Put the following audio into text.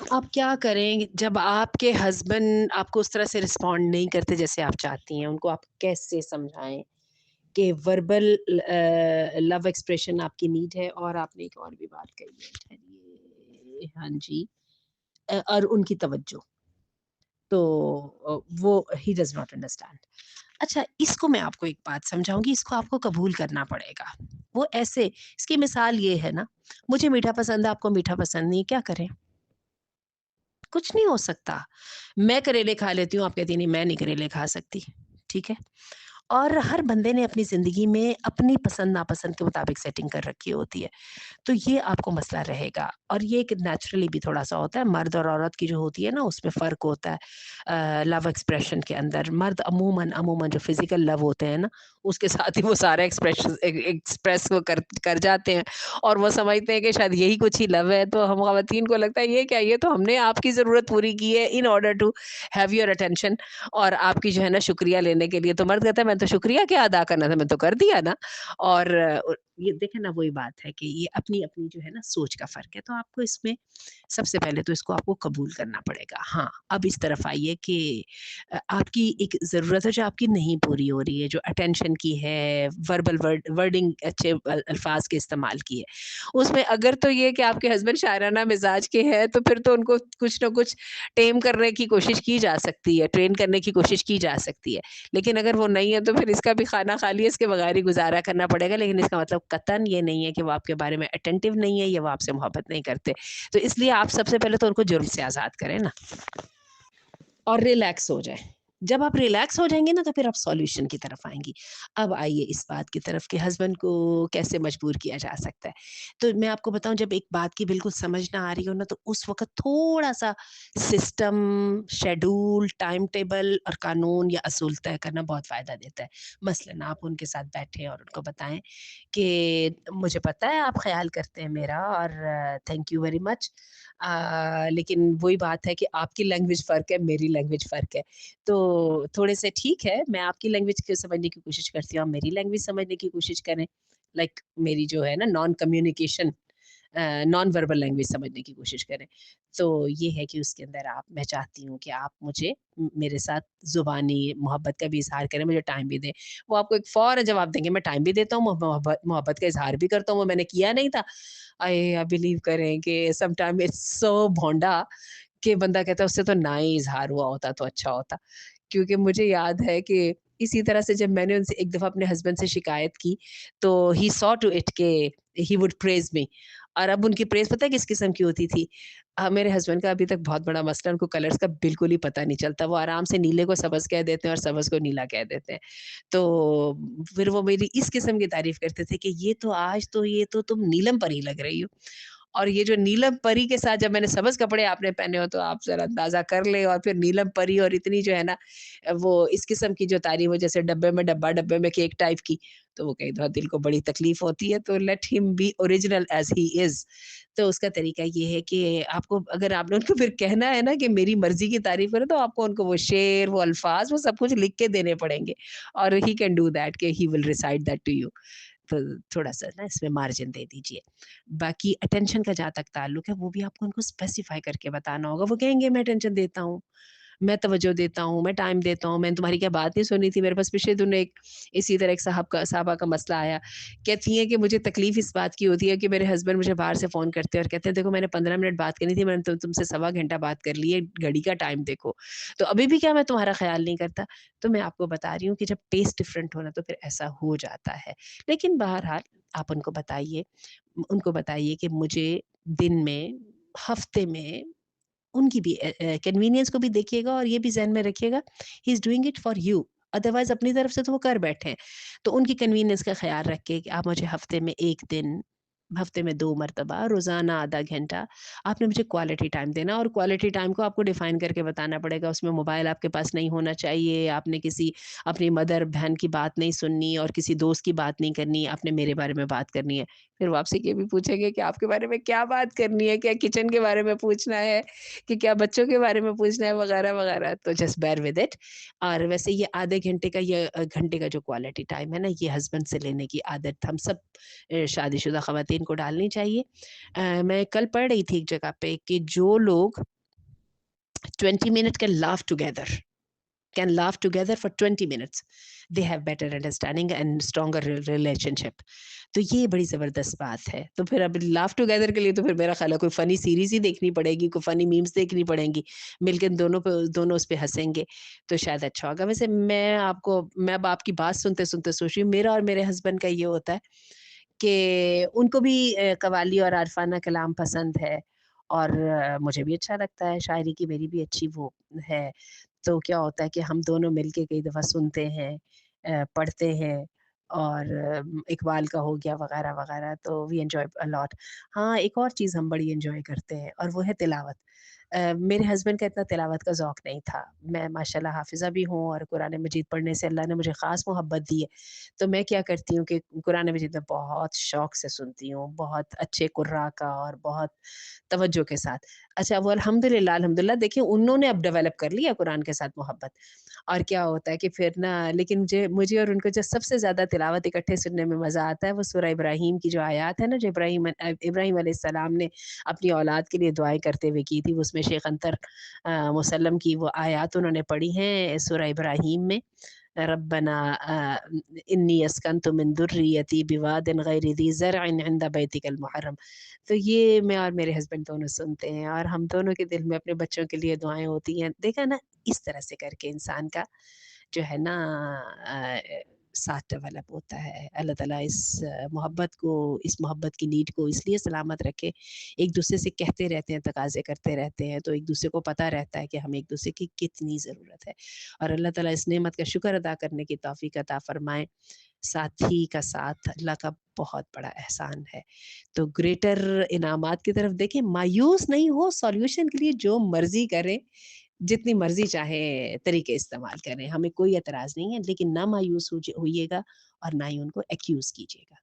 آپ کیا کریں جب آپ کے ہسبینڈ آپ کو اس طرح سے رسپونڈ نہیں کرتے جیسے آپ چاہتی ہیں؟ ان کو آپ کیسے سمجھائیں کہ وربل لو ایکسپریشن آپ کی نیڈ ہے، اور آپ نے ایک اور بھی بات کہی ہے، ٹھہریے، ہاں جی، اور ان کی توجہ، تو وہ ہی ڈز ناٹ انڈرسٹینڈ۔ اچھا، اس کو میں آپ کو ایک بات سمجھاؤں گی، اس کو آپ کو قبول کرنا پڑے گا۔ وہ ایسے، اس کی مثال یہ ہے نا، مجھے میٹھا پسند ہے، آپ کو میٹھا پسند نہیں، کیا کریں؟ کچھ نہیں ہو سکتا۔ میں کریلے کھا لیتی ہوں، آپ کہتی ہیں نہیں میں نہیں کریلے کھا سکتی، ٹھیک ہے؟ اور ہر بندے نے اپنی زندگی میں اپنی پسند ناپسند کے مطابق سیٹنگ کر رکھی ہوتی ہے۔ تو یہ آپ کو مسئلہ رہے گا، اور یہ ایک نیچرلی بھی تھوڑا-سا ہوتا ہے، مرد اور عورت کی جو ہوتی ہے نا اس میں فرق ہوتا ہے لو ایکسپریشن کے اندر۔ مرد عموماً جو فزیکل لو ہوتے ہیں نا، اس کے ساتھ ہی وہ سارا ایکسپریس وہ کر جاتے ہیں، اور وہ سمجھتے ہیں کہ شاید یہی کچھ ہی لو ہے۔ تو ہم خواتین کو لگتا ہے یہ کیا، یہ تو ہم نے آپ کی ضرورت پوری کی ہے in order to have your attention, اور آپ کی جو ہے نا شکریہ لینے کے لیے۔ تو مرد کہتا ہے میں تو شکریہ کیا ادا کرنا تھا، میں تو کر دیا نا۔ اور یہ دیکھیں نا، وہی بات ہے کہ یہ اپنی اپنی جو ہے نا سوچ کا فرق ہے۔ تو آپ کو اس میں سب سے پہلے تو اس کو آپ کو قبول کرنا پڑے گا۔ ہاں، اب اس طرف آئیے کہ آپ کی ایک ضرورت ہے جو آپ کی نہیں پوری ہو رہی ہے، جو اٹینشن کی ہے، وربل ورڈنگ اچھے الفاظ کے استعمال کی ہے۔ اس میں اگر تو یہ کہ آپ کے ہسبینڈ شاعرانہ مزاج کے ہیں، تو پھر تو ان کو کچھ نہ کچھ ٹیم کرنے کی کوشش کی جا سکتی ہے، ٹرین کرنے کی کوشش کی جا سکتی ہے۔ لیکن اگر وہ نہیں ہے تو پھر اس کا بھی کھانا خالی ہے، اس کے بغیر ہی گزارا کرنا پڑے گا۔ لیکن اس کا مطلب قطعاً یہ نہیں ہے کہ وہ آپ کے بارے میں اٹینٹو نہیں ہے یا وہ آپ سے محبت نہیں کرتے۔ تو اس لیے آپ سب سے پہلے تو ان کو جرم سے آزاد کریں نا، اور ریلیکس ہو جائیں۔ جب آپ ریلیکس ہو جائیں گے نا تو پھر آپ سولوشن کی طرف آئیں گی۔ اب آئیے اس بات کی طرف کہ ہسبینڈ کو کیسے مجبور کیا جا سکتا ہے۔ تو میں آپ کو بتاؤں، جب ایک بات کی بالکل سمجھ نہ آ رہی ہو نا، تو اس وقت تھوڑا-سا سسٹم، شیڈول، ٹائم ٹیبل اور قانون یا اصول طے کرنا بہت فائدہ دیتا ہے۔ مثلاً آپ ان کے ساتھ بیٹھیں اور ان کو بتائیں کہ مجھے پتہ ہے آپ خیال کرتے ہیں میرا، اور تھینک یو ویری مچ، لیکن وہی بات ہے کہ آپ کی لینگویج فرق ہے، میری لینگویج فرق ہے۔ تو تھوڑے سے ٹھیک ہے، میں آپ کی لینگویج کو سمجھنے کی کوشش کرتی ہوں، آپ میری لینگویج سمجھنے کی کوشش کریں۔ لائک میری جو ہے نا naan communication, non verbal language سمجھنے کی کوشش کریں۔ تو یہ ہے کہ اس کے اندر میں چاہتی ہوں کہ آپ مجھے میرے ساتھ زبانی محبت کا بھی اظہار کریں، مجھے ٹائم بھی دیں۔ وہ آپ کو ایک فوراً جواب دیں گے، میں ٹائم بھی دیتا ہوں، محبت کا اظہار بھی کرتا ہوں، وہ میں نے کیا نہیں تھا۔ بلیو کریں کہ سم ٹائم اٹس سو بھونڈا کہ بندہ کہتا ہے اس سے تو نہ ہی اظہار ہوا ہوتا تو اچھا ہوتا۔ کیونکہ مجھے یاد ہے کہ اسی طرح سے جب میں نے ان سے ایک دفعہ اپنے ہسبینڈ سے شکایت کی، تو ہی سو ٹو اٹ کہ ہی وڈ پریز می، اور اب ان کی پریز پتہ ہے کس قسم کی ہوتی تھی؟ میرے ہسبینڈ کا ابھی تک بہت بڑا مسئلہ، ان کو کلرز کا بالکل ہی پتہ نہیں چلتا، وہ آرام سے نیلے کو سبز کہہ دیتے ہیں اور سبز کو نیلا کہہ دیتے ہیں۔ تو پھر وہ میری اس قسم کی تعریف کرتے تھے کہ یہ تو آج تو یہ تو تم نیلم پری لگ رہی ہو، اور یہ جو نیلم پری کے ساتھ جب میں نے سبز کپڑے آپ نے پہنے ہو تو آپ ذرا اندازہ کر لیں، اور پھر نیلم پری اور اتنی جو ہے نا وہ اس قسم کی جو تعریف ہو، جیسے ڈبے میں ڈبہ، ڈبے میں کیک ٹائپ کی، تو وہ کئی دفعہ دل کو بڑی تکلیف ہوتی ہے۔ تو لیٹ ہم بی اوریجنل ایز ہی از۔ تو اس کا طریقہ یہ ہے کہ آپ کو، اگر آپ نے ان کو پھر کہنا ہے نا کہ میری مرضی کی تعریف کریں، تو آپ کو ان کو وہ شعر، وہ الفاظ، وہ سب کچھ لکھ کے دینے پڑیں گے، اور ہی کین ڈو دیٹ کہ ہی ول ریسائٹ دیٹ ٹو یو۔ تو تھوڑا-سا نا اس میں مارجن دے دیجیے۔ باقی اٹینشن کا جہاں تک تعلق ہے، وہ بھی آپ کو ان کو اسپیسیفائی کر کے بتانا ہوگا۔ وہ کہیں گے میں اٹینشن دیتا ہوں، میں توجہ دیتا ہوں، میں ٹائم دیتا ہوں، میں نے تمہاری کیا بات نہیں سنی تھی؟ میرے پاس پچھلے دنوں ایک اسی طرح ایک صاحبہ کا مسئلہ آیا، کہتی ہیں کہ مجھے تکلیف اس بات کی ہوتی ہے کہ میرے ہسبینڈ مجھے باہر سے فون کرتے ہیں اور کہتے ہیں دیکھو میں نے 15 منٹ بات کرنی تھی، میں نے تم سے سوا گھنٹہ بات کر لی ہے، گھڑی کا ٹائم دیکھو، تو ابھی بھی کیا میں تمہارا خیال نہیں کرتا؟ تو میں آپ کو بتا رہی ہوں کہ جب ٹیسٹ ڈفرنٹ ہونا تو پھر ایسا ہو جاتا ہے۔ لیکن بہرحال آپ ان کو بتائیے کہ مجھے دن میں، ہفتے میں، ان کی بھی کنوینئنس کو بھی دیکھیے گا، اور یہ بھی ذہن میں رکھیے گا he is doing it for you, otherwise اپنی طرف سے تو وہ کر بیٹھے ہیں۔ تو ان کی کنوینئنس کا خیال رکھ کے کہ آپ مجھے ہفتے میں 1 دن، ہفتے میں 2 مرتبہ، روزانہ آدھا گھنٹہ آپ نے مجھے کوالٹی ٹائم دینا، اور کوالٹی ٹائم کو آپ کو ڈیفائن کر کے بتانا پڑے گا۔ اس میں موبائل آپ کے پاس نہیں ہونا چاہیے، آپ نے کسی اپنی مدر بہن کی بات نہیں سننی، اور کسی دوست کی بات نہیں کرنی، آپ نے میرے بارے میں بات کرنی ہے۔ پھر وہ آپ سے یہ بھی پوچھیں گے کہ آپ کے بارے میں کیا بات کرنی ہے، کیا کچن کے بارے میں پوچھنا ہے، کہ کیا بچوں کے بارے میں پوچھنا ہے وغیرہ وغیرہ، تو جسٹ بیئر ود اٹ۔ اور ویسے یہ آدھے گھنٹے کا یہ گھنٹے کا جو کوالٹی ٹائم ہے نا، یہ ہسبینڈ سے لینے کی عادت ہم سب شادی شدہ خواتین کو ڈالنی چاہیے۔ میں کل پڑھ رہی تھی ایک جگہ پہ کہ جو لوگ 20 minute can laugh together, can laugh together for 20 minutes, they have better understanding and stronger relationship۔ تو یہ بڑی زبردست بات ہے۔ تو پھر اب لاف ٹوگیدر کے لیے تو پھر میرا خیال ہے کوئی فنی سیریز ہی دیکھنی پڑے گی، کوئی فنی میمز دیکھنی پڑیں گی، مل کے دونوں اس پہ ہنسیں گے تو شاید اچھا ہوگا۔ ویسے میں اب آپ کی بات سنتے سنتے سوچ رہی ہوں، میرا اور میرے ہسبینڈ کا یہ ہوتا ہے کہ ان کو بھی قوالی اور عارفانہ کلام پسند ہے، اور مجھے بھی اچھا لگتا ہے، شاعری کی میری بھی اچھی وہ ہے۔ تو کیا ہوتا ہے کہ ہم دونوں مل کے کئی دفعہ سنتے ہیں، پڑھتے ہیں، اور اقبال کا ہو گیا وغیرہ وغیرہ، تو وی انجوائے الاٹ۔ ہاں، ایک اور چیز ہم بڑی انجوائے کرتے ہیں اور وہ ہے تلاوت۔ میرے ہسبینڈ کا اتنا تلاوت کا ذوق نہیں تھا، میں ماشاء اللہ حافظہ بھی ہوں، اور قرآن مجید پڑھنے سے اللہ نے مجھے خاص محبت دی ہے۔ تو میں کیا کرتی ہوں کہ قرآن مجید میں بہت شوق سے سنتی ہوں، بہت اچھے قراء کا اور بہت توجہ کے ساتھ۔ اچھا، وہ الحمدللہ دیکھیں انہوں نے اب ڈیولپ کر لیا قرآن کے ساتھ محبت، اور کیا ہوتا ہے کہ پھر نا، لیکن مجھے اور ان کو جو سب سے زیادہ تلاوت اکٹھے سننے میں مزہ آتا ہے وہ سورہ ابراہیم کی جو آیات ہے نا، جو ابراہیم علیہ السلام نے اپنی اولاد کے لیے دعائیں کرتے ہوئے کی تھی، اس میں شیخ انطر مسلم کی وہ آیات انہوں نے پڑھی ہیں سورہ ابراہیم میں، ربنا انی اسکنت من ذریتی بواد غیر ذی زرع عند بیتک المحرم۔ تو یہ میں اور میرے ہسبینڈ دونوں سنتے ہیں، اور ہم دونوں کے دل میں اپنے بچوں کے لیے دعائیں ہوتی ہیں۔ دیکھا نا، اس طرح سے کر کے انسان کا جو ہے نا ساتھ ڈیولپ ہوتا ہے۔ اللہ تعالیٰ اس محبت کی نیڈ کو اس لیے سلامت رکھے، ایک دوسرے سے کہتے رہتے ہیں، تقاضے کرتے رہتے ہیں، تو ایک دوسرے کو پتہ رہتا ہے کہ ہمیں ایک دوسرے کی کتنی ضرورت ہے، اور اللہ تعالیٰ اس نعمت کا شکر ادا کرنے کی توفیق عطا فرمائے۔ ساتھی کا ساتھ اللہ کا بہت بڑا احسان ہے۔ تو گریٹر انعامات کی طرف دیکھیں، مایوس نہیں ہو، سولیوشن کے لیے جو مرضی کریں، جتنی مرضی چاہے طریقے استعمال کریں، ہمیں کوئی اعتراض نہیں ہے، لیکن نہ مایوس ہوئیے گا اور نہ ہی ان کو ایکیوز کیجیے گا۔